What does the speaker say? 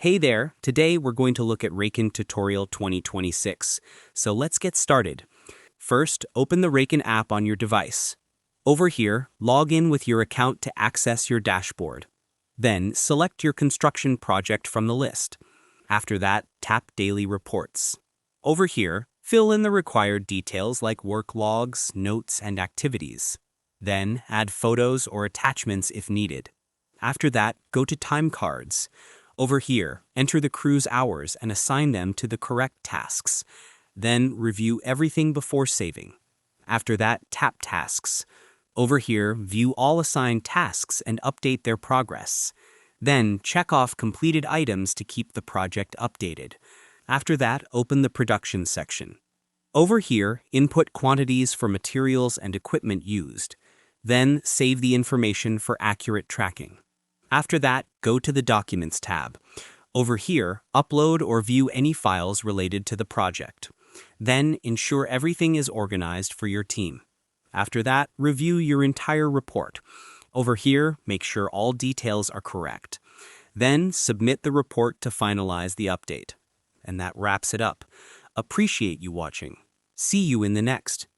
Hey there, today we're going to look at Raken Tutorial 2026. So let's get started. First, open the Raken app on your device. Over here, log in with your account to access your dashboard. Then, select your construction project from the list. After that, tap Daily Reports. Over here, fill in the required details like work logs, notes, and activities. Then, add photos or attachments if needed. After that, go to Time Cards. Over here, enter the crew's hours and assign them to the correct tasks. Then review everything before saving. After that, tap Tasks. Over here, view all assigned tasks and update their progress. Then check off completed items to keep the project updated. After that, open the Production section. Over here, input quantities for materials and equipment used. Then save the information for accurate tracking. After that, go to the Documents tab. Over here, upload or view any files related to the project. Then, ensure everything is organized for your team. After that, review your entire report. Over here, make sure all details are correct. Then, submit the report to finalize the update. And that wraps it up. Appreciate you watching. See you in the next.